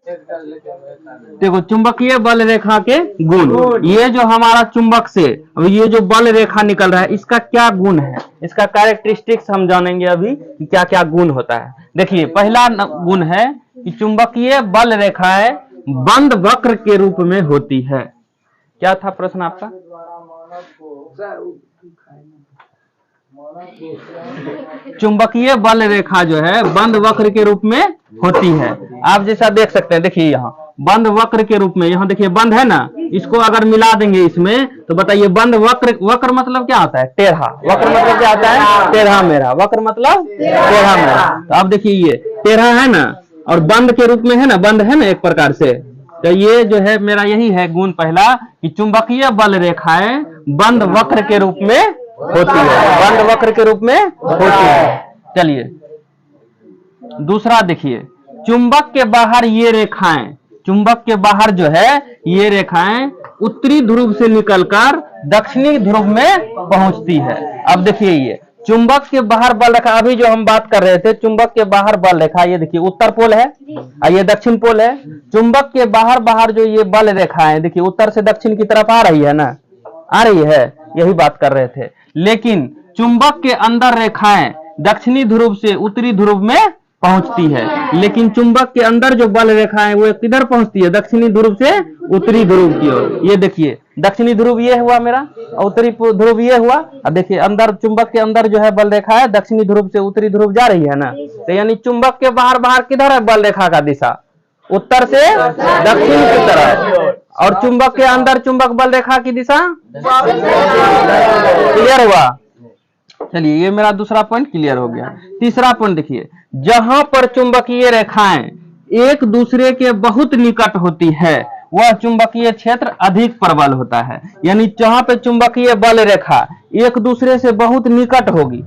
देखो चुंबकीय बल रेखा के गुण, ये जो हमारा चुंबक से ये जो बल रेखा निकल रहा है इसका क्या गुण है, इसका कैरेक्टरिस्टिक्स हम जानेंगे अभी कि क्या क्या गुण होता है। देखिए पहला गुण है कि चुंबकीय बल रेखाएं बंद वक्र के रूप में होती है। क्या था प्रश्न आपका? चुंबकीय बल रेखा जो है बंद वक्र के रूप में होती है। आप जैसा देख सकते हैं, देखिए यहाँ बंद वक्र के रूप में, यहाँ देखिए बंद है ना, इसको अगर मिला देंगे इसमें तो बताइए बंद वक्र, वक्र मतलब क्या होता है? टेढ़ा। वक्र मतलब क्या होता है? टेढ़ा मेढ़ा। वक्र मतलब टेढ़ा मेढ़ा। तो अब देखिए ये टेढ़ा है ना और बंद के रूप में है ना, बंद है ना एक प्रकार से। तो ये जो है मेरा यही है गुण पहला कि चुंबकीय बल रेखाएं बंद वक्र के रूप में होती है, बंद वक्र के रूप में होती है। चलिए दूसरा देखिए, चुंबक के बाहर ये रेखाएं, चुंबक के बाहर जो है ये रेखाएं उत्तरी ध्रुव से निकलकर दक्षिणी ध्रुव में पहुंचती है। अब देखिए ये चुंबक के बाहर बल रेखा, अभी जो हम बात कर रहे थे चुंबक के बाहर बल रेखा, ये देखिए उत्तर पोल है और ये दक्षिण पोल है। चुंबक के बाहर बाहर जो ये बल रेखा है देखिए उत्तर से दक्षिण की तरफ आ रही है ना, आ रही है, यही बात कर रहे थे। लेकिन चुंबक के अंदर रेखाएं दक्षिणी ध्रुव से उत्तरी ध्रुव में पहुंचती है, लेकिन चुंबक के अंदर जो बल रेखा है वो किधर पहुंचती है? दक्षिणी ध्रुव से उत्तरी ध्रुव की ओर। ये देखिए दक्षिणी ध्रुव ये हुआ मेरा, उत्तरी ध्रुव ये हुआ। अब देखिए अंदर चुंबक के अंदर जो है बल रेखा है दक्षिणी ध्रुव से उत्तरी ध्रुव जा रही है ना, तो यानी चुंबक के बाहर बाहर किधर है बल रेखा का दिशा? उत्तर से दक्षिण की तरफ। और चुंबक के अंदर चुंबक बल रेखा की दिशा क्लियर हुआ? चलिए ये मेरा दूसरा पॉइंट क्लियर हो गया। तीसरा पॉइंट देखिए, जहां पर चुंबकीय रेखाएं एक दूसरे के बहुत निकट होती है वह चुंबकीय क्षेत्र अधिक प्रबल होता है। यानी जहां पे चुंबकीय बल रेखा एक दूसरे से बहुत निकट होगी,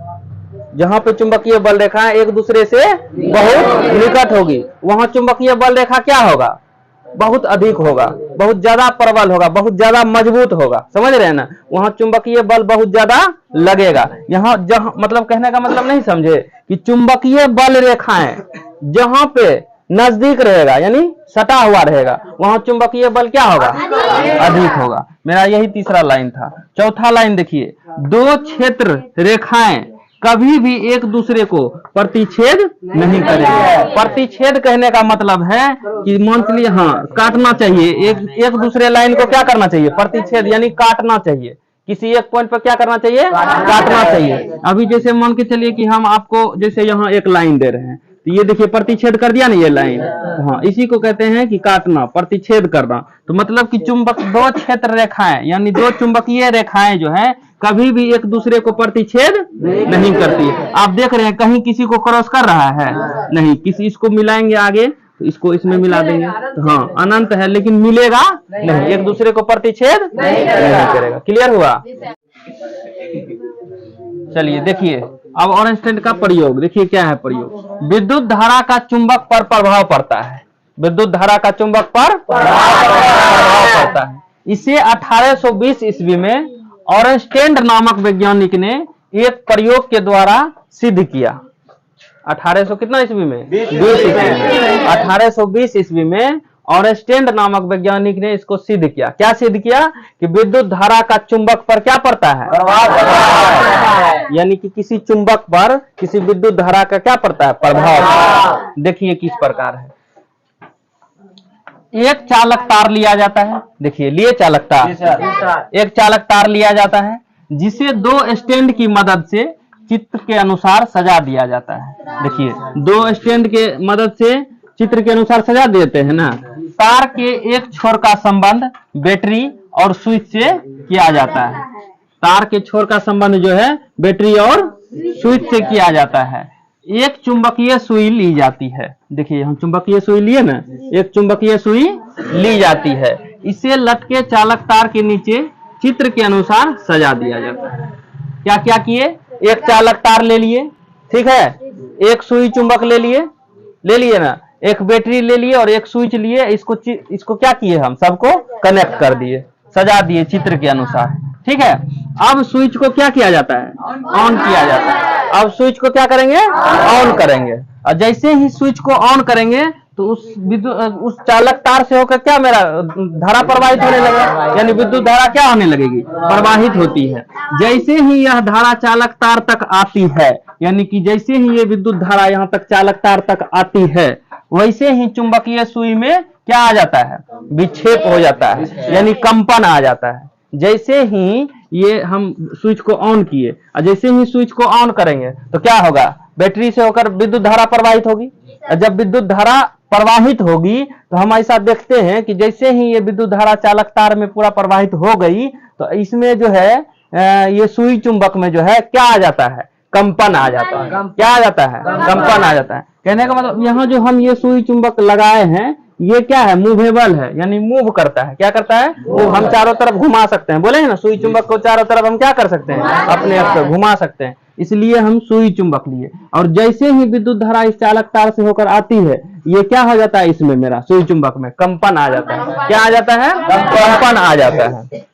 जहां पे चुंबकीय बल रेखा एक दूसरे से बहुत निकट होगी वहां चुंबकीय बल रेखा क्या होगा? बहुत अधिक होगा, बहुत ज्यादा प्रबल होगा, बहुत ज्यादा मजबूत होगा। समझ रहे हैं ना? वहां चुंबकीय बल बहुत ज्यादा लगेगा। यहाँ जहां मतलब कहने का मतलब नहीं समझे कि चुंबकीय बल रेखाएं जहां पे नजदीक रहेगा यानी सटा हुआ रहेगा वहां चुंबकीय बल क्या होगा? अधिक होगा। मेरा यही तीसरा लाइन था। चौथा लाइन देखिए, दो क्षेत्र रेखाएं कभी भी एक दूसरे को प्रतिच्छेद नहीं करेंगे। प्रतिच्छेद कहने का मतलब है कि मान लीजिए हाँ काटना चाहिए, एक दूसरे लाइन को क्या करना चाहिए? प्रतिच्छेद यानी काटना चाहिए। किसी एक पॉइंट पर क्या करना चाहिए? काटना चाहिए। अभी जैसे मान के चलिए कि हम आपको जैसे यहाँ एक लाइन दे रहे हैं तो ये देखिए प्रतिच्छेद कर दिया ना ये लाइन, हाँ इसी को कहते हैं कि काटना, प्रतिच्छेद करना। तो मतलब कि चुंबक दो क्षेत्र रेखाएं यानी दो चुंबकीय रेखाएं जो है कभी भी एक दूसरे को प्रतिच्छेद नहीं करती है। आप देख रहे हैं कहीं किसी को क्रॉस कर रहा है? नहीं। किसी इसको मिलाएंगे आगे तो इसको इसमें मिला देंगे तो हाँ अनंत है, लेकिन मिलेगा नहीं, एक दूसरे को प्रतिच्छेद नहीं करेगा। क्लियर हुआ? चलिए देखिए अब ऑरेंज स्टैंड का प्रयोग देखिए क्या है प्रयोग। विद्युत धारा का चुंबक पर प्रभाव पड़ता है, विद्युत धारा का चुंबक पर प्रभाव पड़ता है। इसे 1820 ईस्वी में ऑरेंस्टेड नामक वैज्ञानिक ने एक प्रयोग के द्वारा सिद्ध किया। 1800 कितना ईस्वी में? 1820 ईस्वी में ऑरेंस्टेड नामक वैज्ञानिक ने इसको सिद्ध किया। क्या सिद्ध किया? कि विद्युत धारा का चुंबक पर क्या पड़ता है? यानी कि किसी चुंबक पर किसी विद्युत धारा का क्या पड़ता है? प्रभाव। देखिए किस प्रकार है। एक चालक तार लिया जाता है, देखिए लिए चालक तार, एक चालक तार लिया जाता है जिसे दो स्टैंड की मदद से चित्र के अनुसार सजा दिया जाता है। देखिए दो स्टैंड के मदद से चित्र के अनुसार सजा देते हैं ना। तार के एक छोर का संबंध बैटरी और स्विच से किया जाता है। तार के छोर का संबंध जो है बैटरी और स्विच से किया जाता है। एक चुंबकीय सुई ली जाती है, देखिए हम चुंबकीय सुई लिए ना, एक चुंबकीय सुई ली जाती है। इसे लटके चालक तार के नीचे चित्र के अनुसार सजा दिया जाता है। क्या क्या किए? एक चालक तार ले लिए, ठीक है, एक सुई चुंबक ले लिए ना, एक बैटरी ले लिए और एक स्विच लिए। इसको क्या किए? हम सबको कनेक्ट कर दिए, सजा दिए चित्र के अनुसार, ठीक है। अब स्विच को क्या किया जाता है? ऑन किया जाता है। अब स्विच को क्या करेंगे? ऑन करेंगे। और जैसे ही स्विच को ऑन करेंगे तो उस चालक तार से होकर क्या मेरा धारा प्रवाहित होने लगेगा, यानी विद्युत धारा क्या होने लगेगी, प्रवाहित होती है। जैसे ही यह धारा चालक तार तक आती है, यानी कि जैसे ही ये विद्युत धारा यहाँ तक चालक तार तक आती है, वैसे ही चुंबकीय सुई में क्या आ जाता है, विक्षेप हो जाता है, यानी कंपन आ जाता है। जैसे ही ये हम स्विच को ऑन किए और जैसे ही स्विच को ऑन करेंगे तो क्या होगा, बैटरी से होकर विद्युत धारा प्रवाहित होगी। और जब विद्युत धारा प्रवाहित होगी तो हम ऐसा देखते हैं कि जैसे ही ये विद्युत धारा चालक तार में पूरा प्रवाहित हो गई तो इसमें जो है ये सुई चुंबक में जो है क्या आ जाता है, कंपन आ जाता है। क्या आ जाता है, कंपन आ जाता है। कहने का मतलब यहाँ जो हम ये सुई चुंबक लगाए हैं ये क्या है, मूवेबल है, यानी मूव करता है। क्या करता है, वो हम चारों तरफ घुमा सकते हैं। बोले हैं ना, सुई चुंबक को चारों तरफ हम क्या कर सकते हैं, अपने आप से घुमा सकते हैं, इसलिए हम सुई चुंबक लिए। और जैसे ही विद्युत धारा इस चालक तार से होकर आती है, ये क्या हो जाता है, इसमें मेरा सुई चुंबक में कंपन आ जाता है। क्या आ जाता है, कंपन आ जाता है।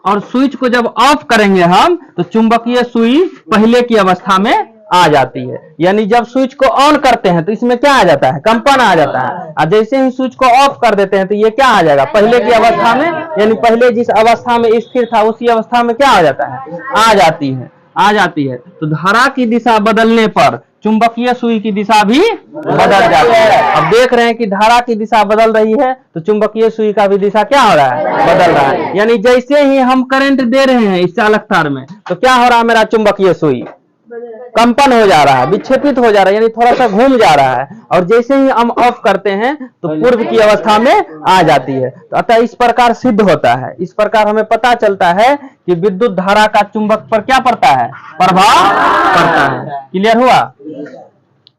और स्विच को जब ऑफ करेंगे हम तो चुंबकीय सुई पहले की अवस्था में आ जाती है। यानी जब स्विच को ऑन करते हैं तो इसमें क्या आ जाता है, कंपन आ जाता है। और जैसे ही स्विच को ऑफ कर देते हैं तो ये क्या आ जाएगा, पहले की अवस्था में, यानी पहले जिस अवस्था में स्थिर था उसी अवस्था में क्या आ जाता है, आ जाती है। तो धारा की दिशा बदलने पर चुंबकीय सुई की दिशा भी बदल जाती है। अब देख रहे हैं कि धारा की दिशा बदल रही है तो चुंबकीय सुई का भी दिशा क्या हो रहा है, बदल रहा है। यानी जैसे ही हम करंट दे रहे हैं इस चालक तार में तो क्या हो रहा है, मेरा चुंबकीय सुई कंपन हो जा रहा है, विक्षेपित हो जा रहा है, यानी थोड़ा सा घूम जा रहा है। और जैसे ही हम ऑफ करते हैं तो पूर्व की अवस्था में आ जाती है। तो अतः इस प्रकार सिद्ध होता है, इस प्रकार हमें पता चलता है कि विद्युत धारा का चुंबक पर क्या पड़ता है, प्रभाव पड़ता है। क्लियर हुआ।